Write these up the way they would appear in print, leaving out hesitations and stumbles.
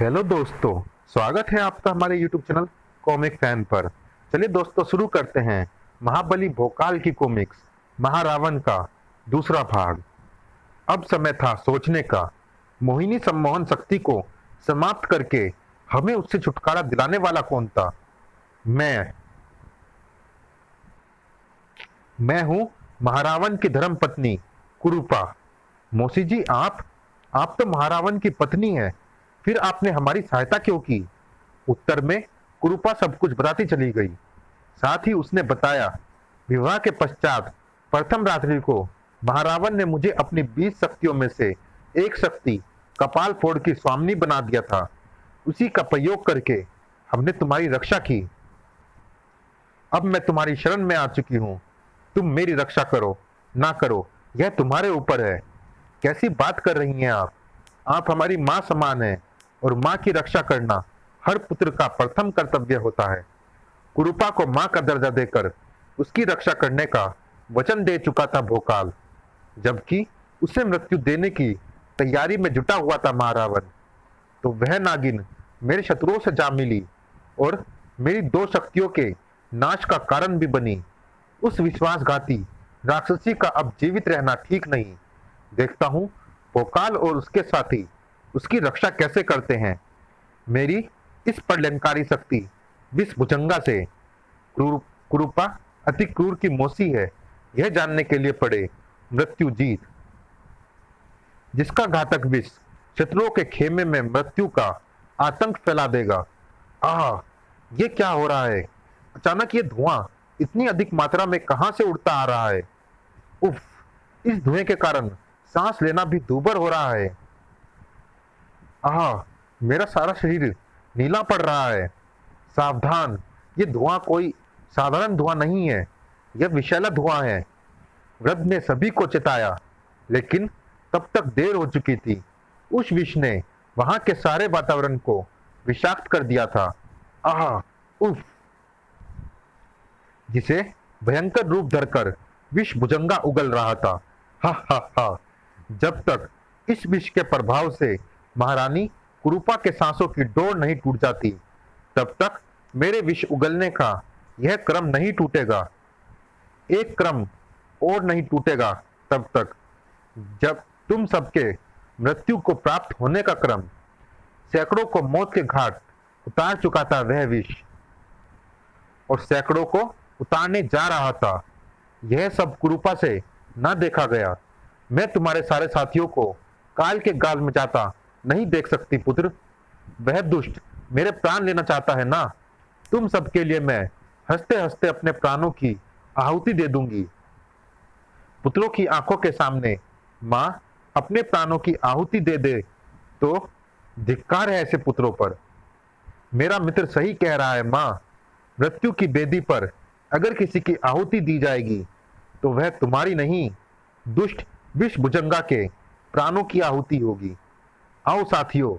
Hello दोस्तों, स्वागत है आपका हमारे यूट्यूब चैनल कॉमिक फैन पर। चलिए दोस्तों, शुरू करते हैं महाबली भोकाल की कॉमिक्स महारावण का दूसरा भाग। अब समय था सोचने का। मोहिनी सम्मोहन शक्ति को समाप्त करके हमें उससे छुटकारा दिलाने वाला कौन था? मैं हूं महारावण की धर्म पत्नी कुरूपा। मौसी जी, आप तो महारावण की पत्नी हैं, फिर आपने हमारी सहायता क्यों की? उत्तर में कुरूपा सब कुछ बताती चली गई। साथ ही उसने बताया, विवाह के पश्चात प्रथम रात्रि को महारावण ने मुझे अपनी 20 शक्तियों में से एक शक्ति कपाल फोड़ की स्वामिनी बना दिया था। उसी का प्रयोग करके हमने तुम्हारी रक्षा की। अब मैं तुम्हारी शरण में आ चुकी हूँ। तुम मेरी रक्षा करो ना करो, यह तुम्हारे ऊपर है। कैसी बात कर रही हैं आप? आप हमारी माँ समान हैं और माँ की रक्षा करना हर पुत्र का प्रथम कर्तव्य होता है। कुरूपा को माँ का दर्जा देकर उसकी रक्षा करने का वचन दे चुका था भोकाल, जबकि उसे मृत्यु देने की तैयारी में जुटा हुआ था महारावण। तो वह नागिन मेरे शत्रुओं से जा मिली और मेरी 2 शक्तियों के नाश का कारण भी बनी। उस विश्वासघाती राक्षसी का अब जीवित रहना ठीक नहीं। देखता हूँ भोकाल और उसके साथी उसकी रक्षा कैसे करते हैं। मेरी इस प्रलयंकारी शक्ति विष भुजंगा से कुरूपा अति क्रूर की मौसी है, यह जानने के लिए पड़े मृत्यु जीत। जिसका घातक विष शत्रुओं के खेमे में मृत्यु का आतंक फैला देगा। आह, ये क्या हो रहा है? अचानक ये धुआं इतनी अधिक मात्रा में कहां से उड़ता आ रहा है? उफ, इस धुएं के कारण सांस लेना भी दूभर हो रहा है। आह, मेरा सारा शरीर नीला पड़ रहा है। सावधान, ये धुआं कोई साधारण धुआं नहीं है, यह विषैला धुआं है। वृद्ध ने सभी को चेताया, लेकिन तब तक देर हो चुकी थी। उस विष ने वहां के सारे वातावरण को विषाक्त कर दिया था। आह, उफ! जिसे भयंकर रूप धरकर विष भुजंगा उगल रहा था। हा हा हा! जब तक इस विष के प्रभाव से महारानी कुरूपा के सांसों की डोर नहीं टूट जाती, तब तक मेरे विष उगलने का यह क्रम नहीं टूटेगा। एक क्रम और नहीं टूटेगा तब तक, जब तुम सबके मृत्यु को प्राप्त होने का क्रम। सैकड़ों को मौत के घाट उतार चुका था वह विष, और सैकड़ों को उतारने जा रहा था। यह सब कुरूपा से न देखा गया। मैं तुम्हारे सारे साथियों को काल के गाल में जाता नहीं देख सकती पुत्र। वह दुष्ट मेरे प्राण लेना चाहता है ना। तुम सबके लिए मैं हंसते हंसते अपने प्राणों की आहुति दे दूंगी। पुत्रों की आंखों के सामने माँ अपने प्राणों की आहुति दे दे तो धिक्कार है ऐसे पुत्रों पर। मेरा मित्र सही कह रहा है माँ। मृत्यु की बेदी पर अगर किसी की आहुति दी जाएगी तो वह तुम्हारी नहीं, दुष्ट विष भुजंगा के प्राणों की आहुति होगी। आओ साथियों।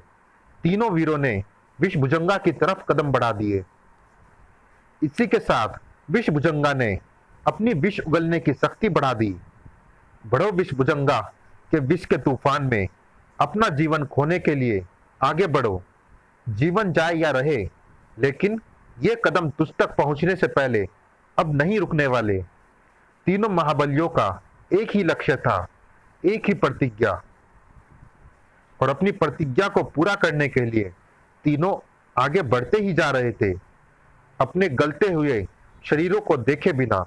तीनों वीरों ने विष भुजंगा की तरफ कदम बढ़ा दिए। इसी के साथ विष भुजंगा ने अपनी विष उगलने की शक्ति बढ़ा दी। बढ़ो विष भुजंगा के विष के तूफान में अपना जीवन खोने के लिए आगे बढ़ो। जीवन जाए या रहे, लेकिन ये कदम तुझ तक पहुंचने से पहले अब नहीं रुकने वाले। तीनों महाबलियों का एक ही लक्ष्य था, एक ही प्रतिज्ञा, और अपनी प्रतिज्ञा को पूरा करने के लिए तीनों आगे बढ़ते ही जा रहे थे, अपने गलते हुए शरीरों को देखे बिना,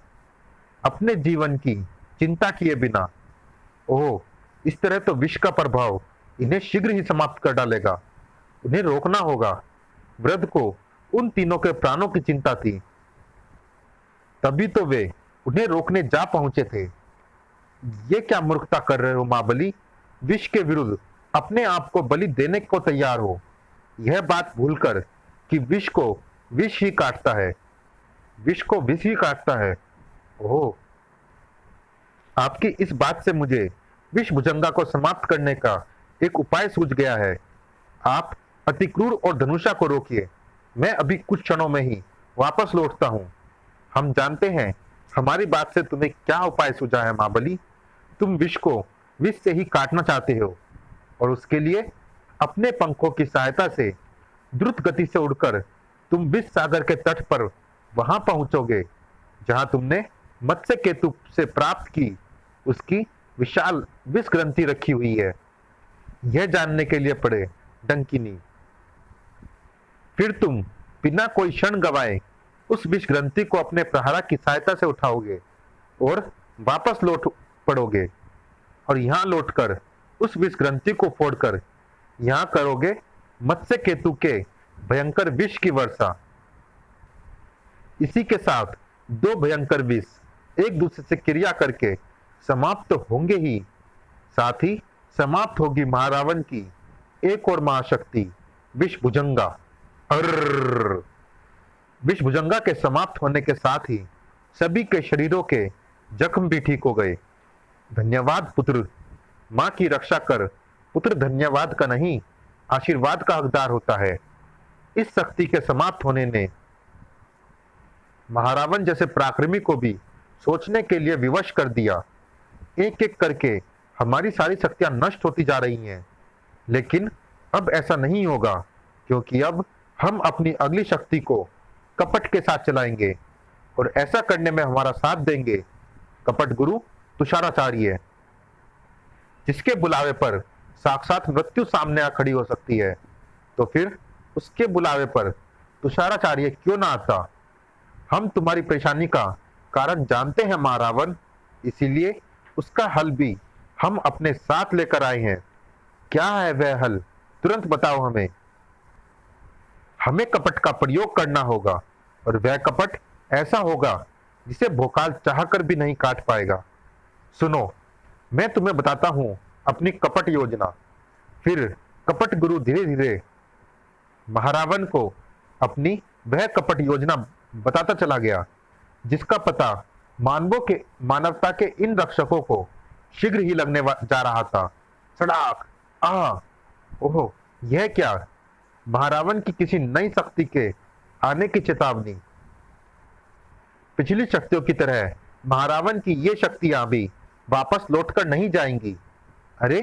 अपने जीवन की चिंता किए बिना। ओह, इस तरह तो विष का प्रभाव इन्हें शीघ्र ही समाप्त कर डालेगा। उन्हें रोकना होगा। वृद्ध को उन तीनों के प्राणों की चिंता थी, तभी तो वे उन्हें रोकने जा पहुंचे थे। ये क्या मूर्खता कर रहे हो महाबली? विष के विरुद्ध अपने आप को बलि देने को तैयार हो। यह बात भूलकर कि विष को विष ही काटता है, विष को विष ही काटता है। ओह, आपकी इस बात से मुझे विष भुजंगा को समाप्त करने का एक उपाय सूझ गया है। आप अति क्रूर और धनुषा को रोकिए। मैं अभी कुछ क्षणों में ही वापस लौटता हूँ। हम जानते हैं हमारी बात से तुम्हें क्या उपाय सूझा है महाबली। तुम विष को विष से ही काटना चाहते हो, और उसके लिए अपने पंखों की सहायता से द्रुत गति से उड़कर तुम विष सागर के तट पर वहां पहुंचोगे जहां तुमने मत्स्य केतु से प्राप्त की उसकी विशाल विष ग्रंथि रखी हुई है। यह जानने के लिए पड़े डंकिनी। फिर तुम बिना कोई क्षण गवाए उस विष ग्रंथि को अपने प्रहारा की सहायता से उठाओगे और वापस लौट पड़ोगे और यहां लौटकर उस विष ग्रंथि को फोड़कर यहां करोगे मत्स्य केतु के भयंकर विष की वर्षा। इसी के साथ दो भयंकर विष एक दूसरे से क्रिया करके समाप्त तो होंगे ही, साथ ही समाप्त होगी महारावण की एक और महाशक्ति विषभुजंगा। अर्र! विषभुजंगा के समाप्त होने के साथ ही सभी के शरीरों के जख्म भी ठीक हो गए। धन्यवाद पुत्र। मां की रक्षा कर पुत्र धन्यवाद का नहीं आशीर्वाद का हकदार होता है। इस शक्ति के समाप्त होने ने महारावण जैसे पराक्रमी को भी सोचने के लिए विवश कर दिया। एक एक करके हमारी सारी शक्तियां नष्ट होती जा रही हैं, लेकिन अब ऐसा नहीं होगा क्योंकि अब हम अपनी अगली शक्ति को कपट के साथ चलाएंगे और ऐसा करने में हमारा साथ देंगे कपट गुरु तुषाराचार्य, जिसके बुलावे पर साक्षात मृत्यु सामने आ खड़ी हो सकती है। तो फिर उसके बुलावे पर तुषाराचार्य क्यों ना आता। हम तुम्हारी परेशानी का कारण जानते हैं महारावण, इसीलिए उसका हल भी हम अपने साथ लेकर आए हैं। क्या है वह हल, तुरंत बताओ हमें। हमें कपट का प्रयोग करना होगा और वह कपट ऐसा होगा जिसे भोकाल चाहकर भी नहीं काट पाएगा। सुनो, मैं तुम्हें बताता हूं अपनी कपट योजना। फिर कपट गुरु धीरे धीरे महारावण को अपनी वह कपट योजना बताता चला गया, जिसका पता मानवता के इन रक्षकों को शीघ्र ही लगने जा रहा था। सड़ाक! ओह, यह क्या? महारावण की किसी नई शक्ति के आने की चेतावनी। पिछली शक्तियों की तरह महारावण की ये शक्तियां भी वापस लौटकर नहीं जाएंगी। अरे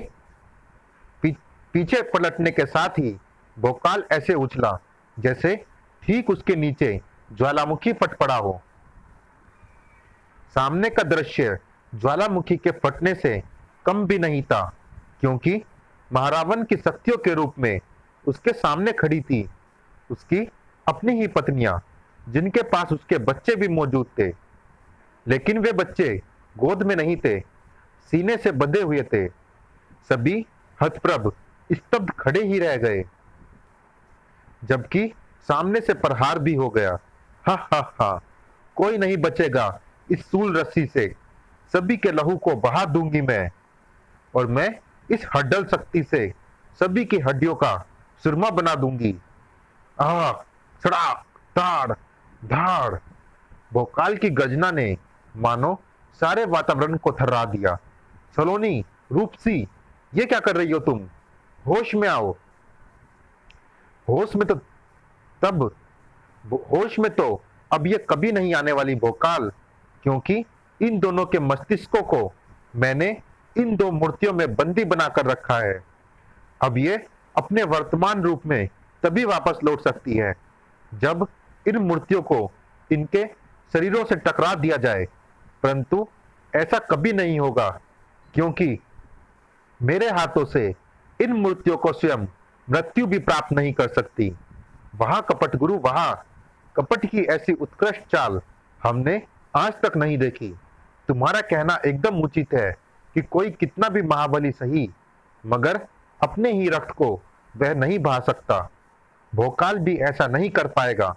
पीछे पलटने के साथ ही भोकाल ऐसे उछला जैसे ठीक उसके नीचे ज्वालामुखी फट पड़ा हो। सामने का दृश्य ज्वालामुखी के फटने से कम भी नहीं था, क्योंकि महारावण की शक्तियों के रूप में उसके सामने खड़ी थी उसकी अपनी ही पत्नियां, जिनके पास उसके बच्चे भी मौजूद थे। लेकिन वे बच्चे गोद में नहीं थे, सीने से बंधे हुए थे। सभी हतप्रभ स्तब्ध खड़े ही रह गए, जबकि सामने से प्रहार भी हो गया। हा, कोई नहीं बचेगा इस सूल रस्सी से। सभी के लहू को बहा दूंगी मैं, और मैं इस हड्डल शक्ति से सभी की हड्डियों का सुरमा बना दूंगी। सड़ाक, ताड़, धाड़! भोकाल की गर्जना ने मानो सारे वातावरण को थर्रा दिया। सलोनी, रूपसी, ये क्या कर रही हो तुम? होश में आओ। होश में तो अब ये कभी नहीं आने वाली भोकाल, क्योंकि इन दोनों के मस्तिष्कों को मैंने इन दो मूर्तियों में बंदी बनाकर रखा है। अब ये अपने वर्तमान रूप में तभी वापस लौट सकती है जब इन मूर्तियों को इनके शरीरों से टकरा दिया जाए, परंतु ऐसा कभी नहीं होगा, क्योंकि मेरे हाथों से इन मूर्तियों को स्वयं मृत्यु भी प्राप्त नहीं कर सकती। वहां कपट गुरु, वहां कपट की ऐसी उत्कृष्ट चाल हमने आज तक नहीं देखी। तुम्हारा कहना एकदम उचित है कि कोई कितना भी महाबली सही, मगर अपने ही रक्त को वह नहीं बहा सकता। भोकाल भी ऐसा नहीं कर पाएगा।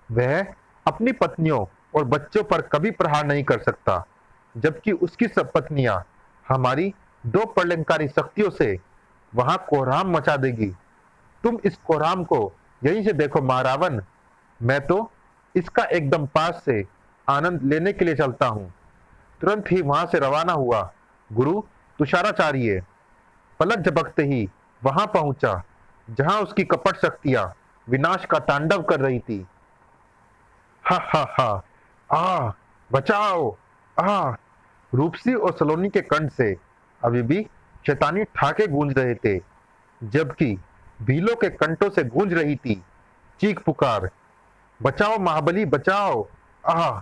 वह अपनी पत्नियों और बच्चों पर कभी प्रहार नहीं कर सकता, जबकि उसकी सब पत्नियां हमारी दो प्रलयंकारी शक्तियों से वहां कोहराम मचा देगी। तुम इस कोहराम को यहीं से देखो महारावण, मैं तो इसका एकदम पास से आनंद लेने के लिए चलता हूं। तुरंत ही वहां से रवाना हुआ गुरु तुषाराचार्य पलक झपकते ही वहां पहुंचा जहां उसकी कपट शक्तियां विनाश का तांडव कर रही थी। हा, बचाओ! रूपसी और सलोनी के कंठ से अभी भी शैतानी ठाके गूंज रहे थे, जबकि भीलों के कंठों से गूंज रही थी चीख पुकार, बचाओ महाबली बचाओ। आह,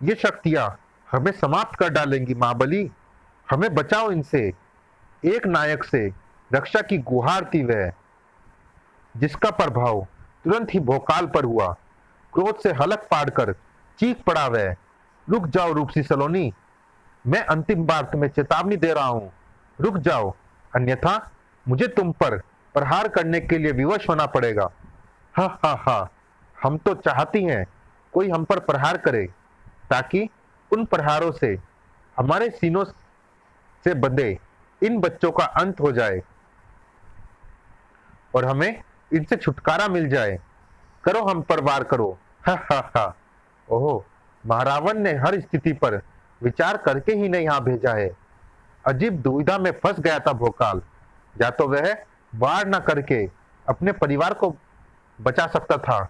ये शक्तियां हमें समाप्त कर डालेंगी महाबली, हमें बचाओ इनसे। एक नायक से रक्षा की गुहार थी वह, जिसका प्रभाव तुरंत ही भोकाल पर हुआ। क्रोध से हलक फाड़कर चीख पड़ा वह, रुक जाओ रूपसी सलोनी, मैं अंतिम बार तुम्हें चेतावनी दे रहा हूं, रुक जाओ, अन्यथा मुझे तुम पर प्रहार करने के लिए विवश होना पड़ेगा। हा हा हा, हम तो चाहती हैं कोई हम पर प्रहार करे, ताकि उन प्रहारों से हमारे सीनों से बंधे इन बच्चों का अंत हो जाए और हमें इनसे छुटकारा मिल जाए। करो हम पर वार करो। हा हा हा। ओहो, महारावण ने हर स्थिति पर विचार करके ही नहीं यहाँ भेजा है। अजीब दुविधा में फंस गया था भोकाल, या तो वह वार न करके अपने परिवार को बचा सकता था,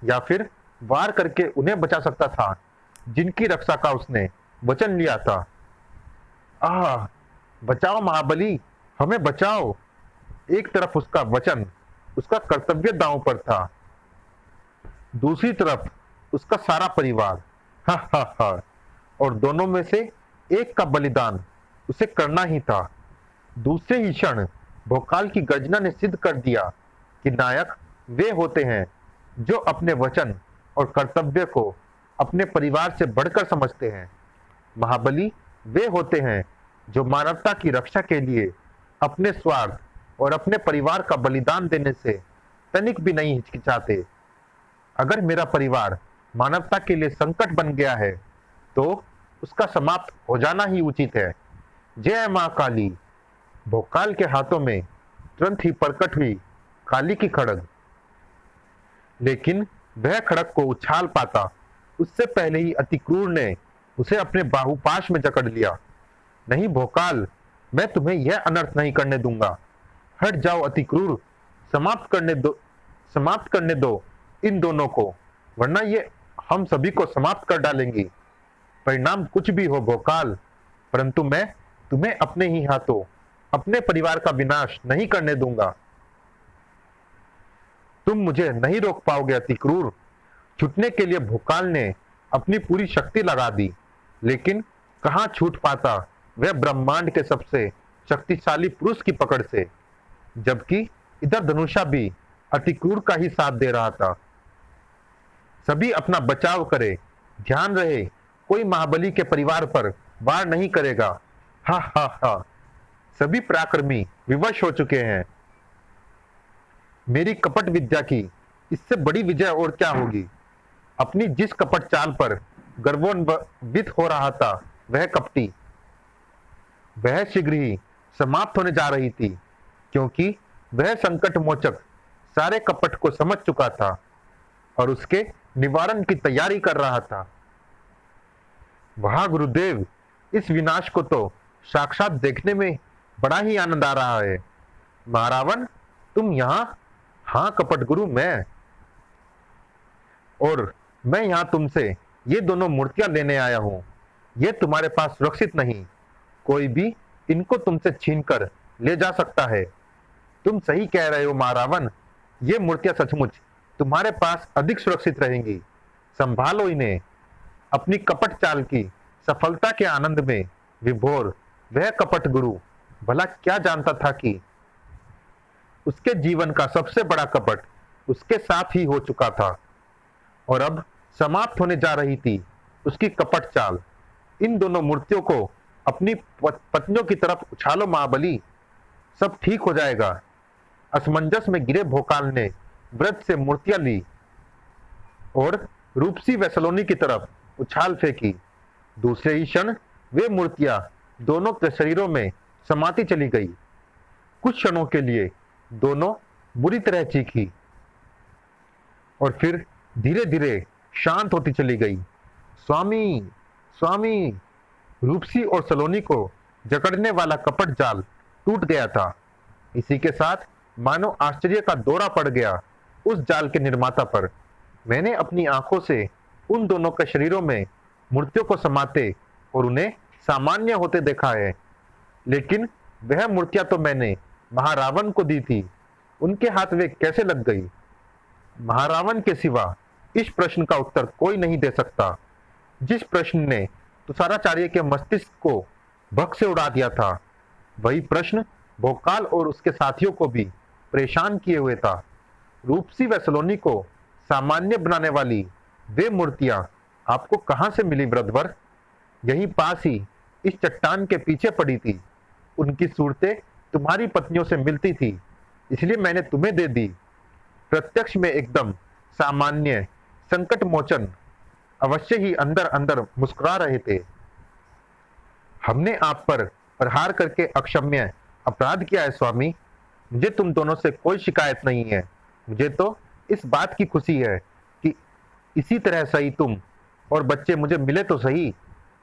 या फिर वार करके उन्हें बचा सकता था जिनकी रक्षा का उसने वचन लिया था। आह, बचाओ महाबली, हमें बचाओ। एक तरफ उसका वचन, उसका कर्तव्य दांव पर था, दूसरी तरफ उसका सारा परिवार। हा हा हा। और दोनों में से एक का बलिदान उसे करना ही था। दूसरे ही क्षण भोकाल की गर्जना ने सिद्ध कर दिया कि नायक वे होते हैं जो अपने वचन और कर्तव्य को अपने परिवार से बढ़कर समझते हैं। महाबली वे होते हैं जो मानवता की रक्षा के लिए अपने स्वार्थ और अपने परिवार का बलिदान देने से तनिक भी नहीं हिचकिचाते। अगर मेरा परिवार मानवता के लिए संकट बन गया है तो उसका समाप्त हो जाना ही उचित है। जय मां काली। भोकाल के हाथों में तुरंत ही प्रकट हुई काली की खड़ग, लेकिन वह खड़ग को उछाल पाता उससे पहले ही अति क्रूर ने उसे अपने बाहुपाश में जकड़ लिया। नहीं भोकाल, मैं तुम्हें यह अनर्थ नहीं करने दूंगा। हट जाओ अति क्रूर, समाप्त करने दो इन दोनों को, वरना ये हम सभी को समाप्त कर डालेंगी। परिणाम कुछ भी हो भोकाल, परंतु मैं तुम्हें अपने ही हाथों अपने परिवार का विनाश नहीं करने दूंगा। तुम मुझे नहीं रोक पाओगे अति क्रूर। छूटने के लिए भोकाल ने अपनी पूरी शक्ति लगा दी, लेकिन कहां छूट पाता वह ब्रह्मांड के सबसे शक्तिशाली पुरुष की पकड़ से, जबकि इधर धनुषा भी अति क्रूर का ही साथ दे रहा था। सभी अपना बचाव करे, ध्यान रहे कोई महाबली के परिवार पर वार नहीं करेगा। हा हा हा। सभी पराक्रमी विवश हो चुके हैं। मेरी कपट विद्या की इससे बड़ी विजय और क्या होगी। अपनी जिस कपट चाल पर गर्वान्वित हो रहा था वह कपटी, वह शीघ्र ही समाप्त होने जा रही थी, क्योंकि वह संकट मोचक सारे कपट को समझ चुका था और उसके निवारण की तैयारी कर रहा था। वाह गुरुदेव, इस विनाश को तो साक्षात देखने में बड़ा ही आनंद आ रहा है। महारावण, तुम यहाँ? हाँ कपट गुरु, मैं यहाँ तुमसे ये दोनों मूर्तियां लेने आया हूँ। ये तुम्हारे पास सुरक्षित नहीं, कोई भी इनको तुमसे छीनकर ले जा सकता है। तुम सही कह रहे हो महारावण, ये मूर्तियां सचमुच तुम्हारे पास अधिक सुरक्षित रहेंगी। संभालो इन्हें। अपनी कपट चाल की सफलता के आनंद में विभोर वह कपट गुरु भला क्या जानता था कि उसके जीवन का सबसे बड़ा कपट उसके साथ ही हो चुका था और अब समाप्त होने जा रही थी उसकी कपट चाल। इन दोनों मूर्तियों को अपनी पत्नियों की तरफ उछालो महाबली, सब ठीक हो जाएगा। असमंजस में गिरे भोकाल ने व्रत से मूर्तियां ली और रूपसी व सलोनी की तरफ उछाल फेंकी। दूसरे ही क्षण वे मूर्तियां दोनों के शरीरों में समाती चली गई। कुछ क्षणों के लिए दोनों बुरी तरह चीखी और फिर धीरे धीरे शांत होती चली गई। स्वामी, स्वामी। रूपसी और सलोनी को जकड़ने वाला कपट जाल टूट गया था। इसी के साथ मानो आश्चर्य का दौरा पड़ गया उस जाल के निर्माता पर। मैंने अपनी आंखों से उन दोनों के शरीरों में मूर्तियों को समाते और उन्हें सामान्य होते देखा है, लेकिन वह मूर्तियां तो मैंने महारावण को दी थी उनके हाथ वे कैसे लग गई? महारावण के सिवा इस प्रश्न का उत्तर कोई नहीं दे सकता। जिस प्रश्न ने तुषाराचार्य के मस्तिष्क को भग से उड़ा दिया था, वही प्रश्न भोकाल और उसके साथियों को भी परेशान किए हुए था। रूपसी व सलोनी को सामान्य बनाने वाली वे मूर्तियां आपको कहां से मिली वृद्धवर? यहीं पास ही इस चट्टान के पीछे पड़ी थी। उनकी सूरतें तुम्हारी पत्नियों से मिलती थी, इसलिए मैंने तुम्हें दे दी। प्रत्यक्ष में एकदम सामान्य, संकट मोचन अवश्य ही अंदर अंदर मुस्कुरा रहे थे। हमने आप पर प्रहार करके अक्षम्य अपराध किया है स्वामी। मुझे तुम दोनों से कोई शिकायत नहीं है। मुझे तो इस बात की खुशी है कि इसी तरह सही तुम और बच्चे मुझे मिले तो सही।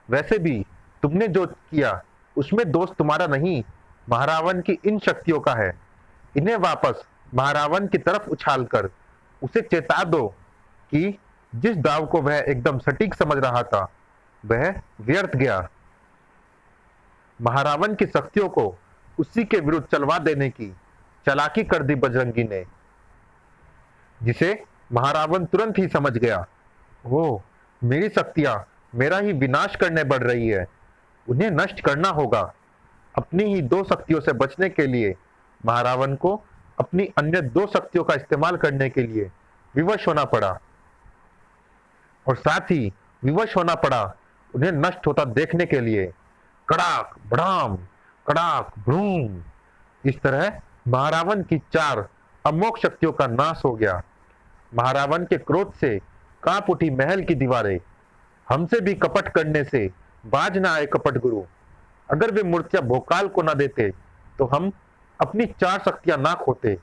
वैसे भी तुमने जो किया उसमें दोष तुम्हारा नहीं, महारावण की इन शक्तियों का है। इन्हें वापस महारावण की तरफ उछालकर उसे चेता दो कि जिस दाव को वह एकदम सटीक समझ रहा था वह व्यर्थ गया। महारावण की शक्तियों को उसी के विरुद्ध चलवा देने की चालाकी कर दी बजरंगी ने, जिसे महारावण तुरंत ही समझ गया। वो मेरी शक्तियां मेरा ही विनाश करने बढ़ रही है, उन्हें नष्ट करना होगा। अपनी ही दो शक्तियों से बचने के लिए महारावण को अपनी अन्य दो शक्तियों का इस्तेमाल करने के लिए विवश होना पड़ा, और साथ ही विवश होना पड़ा उन्हें नष्ट होता देखने के लिए। कड़ाक भड़ाम, कड़ाक भ्रूम, इस तरह महारावण की चार अमोघ शक्तियों का नाश हो गया। महारावण के क्रोध से कांप उठी महल की दीवारें। हमसे भी कपट करने से बाज ना आए कपट गुरु। अगर वे मूर्तियां भोकाल को ना देते तो हम अपनी चार शक्तियां ना खोते।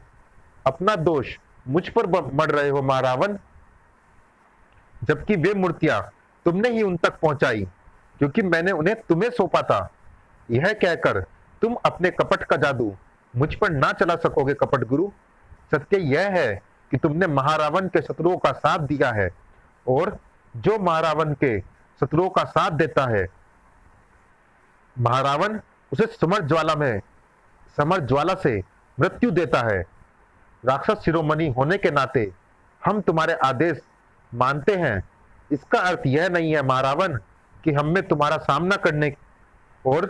अपना दोष मुझ पर मढ़ रहे हो महारावण, जबकि वे मूर्तियां तुमने ही उन तक पहुंचाई, क्योंकि मैंने उन्हें तुम्हें सौंपा था। यह कहकर तुम अपने कपट का जादू मुझ पर ना चला सकोगे कपट गुरु। सत्य यह है कि तुमने महारावण के शत्रुओं का साथ दिया है, और जो महारावण के शत्रुओं का साथ देता है, महारावण उसे समर ज्वाला से मृत्यु देता है। राक्षस शिरोमणि होने के नाते हम तुम्हारे आदेश मानते हैं। इसका अर्थ यह नहीं है महारावण कि हम में तुम्हारा सामना करने और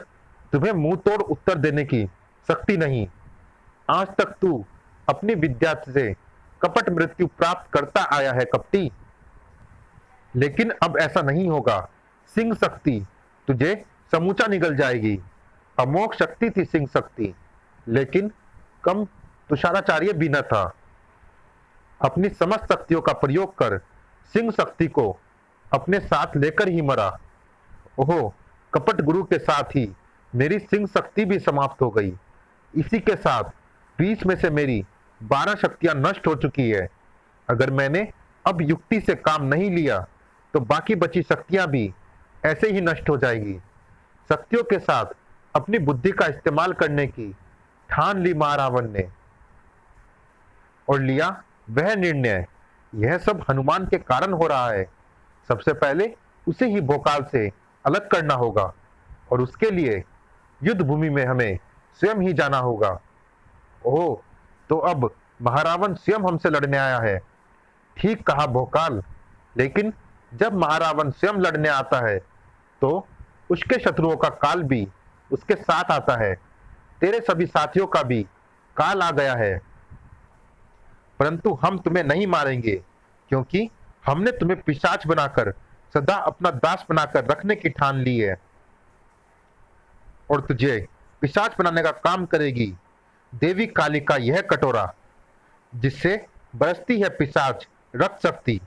तुम्हें मुंह तोड़ उत्तर देने की शक्ति नहीं। आज तक तू अपनी विद्या से कपट मृत्यु प्राप्त करता आया है कपटी, लेकिन अब ऐसा नहीं होगा। सिंह शक्ति तुझे समूचा निगल जाएगी। अमोघ शक्ति थी सिंह शक्ति, लेकिन कम तुषाराचार्य भी न था। अपनी समस्त शक्तियों का प्रयोग कर सिंह शक्ति को अपने साथ लेकर ही मरा। ओहो, कपट गुरु के साथ ही मेरी सिंह शक्ति भी समाप्त हो गई। इसी के साथ 20 में से मेरी 12 शक्तियां नष्ट हो चुकी है। अगर मैंने अब युक्ति से काम नहीं लिया तो बाकी बची शक्तियां भी ऐसे ही नष्ट हो जाएगी। शक्तियों के साथ अपनी बुद्धि का इस्तेमाल करने की ठान ली महारावण ने, और लिया वह निर्णय। यह सब हनुमान के कारण हो रहा है। सबसे पहले उसे ही भोकाल से अलग करना होगा, और उसके लिए युद्ध भूमि में हमें स्वयं ही जाना होगा। ओह, तो अब महारावण स्वयं हमसे लड़ने आया है। ठीक कहा भोकाल, लेकिन जब महारावण स्वयं लड़ने आता है तो उसके शत्रुओं का काल भी उसके साथ आता है। तेरे सभी साथियों का भी काल आ गया है, परंतु हम तुम्हें नहीं मारेंगे, क्योंकि हमने तुम्हें पिशाच बनाकर सदा अपना दास बनाकर रखने की ठान ली है। और तुझे पिशाच बनाने का काम करेगी देवी काली का यह कटोरा, जिससे बरसती है पिशाच रक्त शक्ति।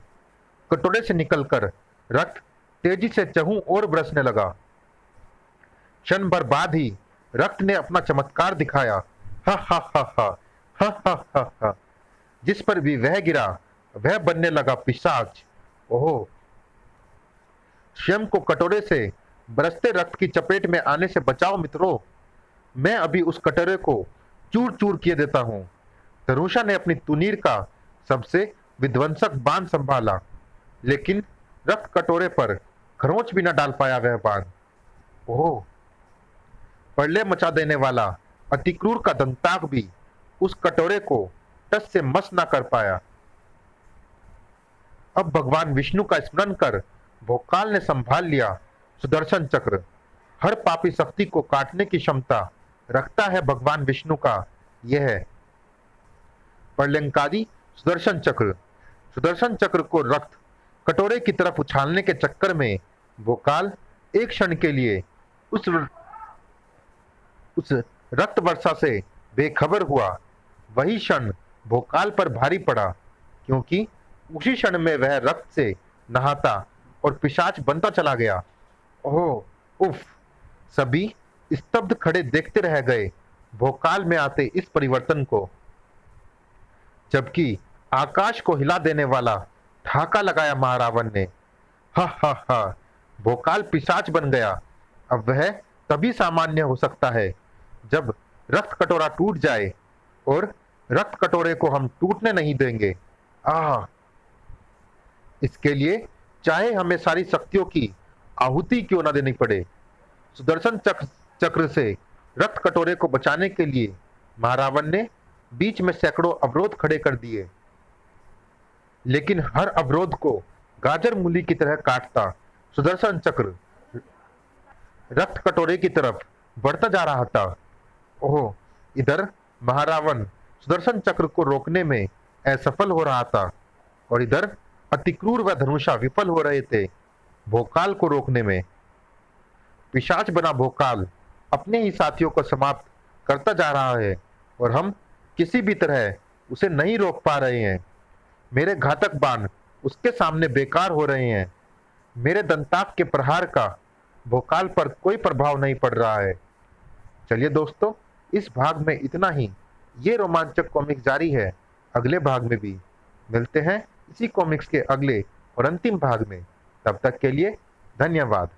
कटोरे से निकलकर रक्त तेजी से चहु और बरसने लगा। क्षण भर बाद ही रक्त ने अपना चमत्कार दिखाया। हा हा हा हा हा हा हा हा। जिस पर भी वह गिरा वह बनने लगा पिशाच। ओह, स्वयं को कटोरे से बरसते रक्त की चपेट में आने से बचाओ मित्रों। मैं अभी उस कटोरे को चूर चूर किए देता हूं। धनुषा ने अपनी तुनीर का सबसे विध्वंसक बाण संभाला, लेकिन रक्त कटोरे पर खरोंच भी न डाल पाया वह बाण। ओह, प्रलय मचा देने वाला अति क्रूर का दंताक भी उस कटोरे को टस से मस ना कर पाया। अब भगवान विष्णु का स्मरण कर भोकाल ने संभाल लिया सुदर्शन चक्र। हर पापी शक्ति को काटने की क्षमता रखता है भगवान विष्णु का यह प्रलंकादि सुदर्शन चक्र। सुदर्शन चक्र को रक्त कटोरे की तरफ उछालने के चक्कर में भोकाल एक क्षण के लिए उस रक्त वर्षा से बेखबर हुआ। वही क्षण भोकाल पर भारी पड़ा, क्योंकि उसी क्षण में वह रक्त से नहाता और पिशाच बनता चला गया। ओह, उफ! सभी स्तब्ध खड़े देखते रह गए भोकाल में आते इस परिवर्तन को। जबकि आकाश को हिला देने वाला ठाका लगाया महारावण ने। हा हा हा, भोकाल पिशाच बन गया। अब वह तभी सामान्य हो सकता है जब रक्त कटोरा टूट जाए, और रक्त कटोरे को हम टूटने नहीं देंगे। आह! इसके लिए चाहे हमें सारी शक्तियों की आहुति क्यों न देनी पड़े। सुदर्शन चक्र से रक्त कटोरे को बचाने के लिए महारावण ने बीच में सैकड़ों अवरोध खड़े कर दिए, लेकिन हर अवरोध को गाजर मूली की तरह काटता सुदर्शन चक्र रक्त कटोरे की तरफ बढ़ता जा रहा था। ओह, इधर महारावण सुदर्शन चक्र को रोकने में असफल हो रहा था, और इधर अतिक्रूर व धनुषा विफल हो रहे थे भोकाल को रोकने में। पिशाच बना भोकाल अपने ही साथियों को समाप्त करता जा रहा है, और हम किसी भी तरह उसे नहीं रोक पा रहे हैं। मेरे घातक बाण उसके सामने बेकार हो रहे हैं। मेरे दंताप के प्रहार का भोकाल पर कोई प्रभाव नहीं पड़ रहा है। चलिए दोस्तों, इस भाग में इतना ही। ये रोमांचक कॉमिक्स जारी है अगले भाग में भी। मिलते हैं इसी कॉमिक्स के अगले और अंतिम भाग में। तब तक के लिए धन्यवाद।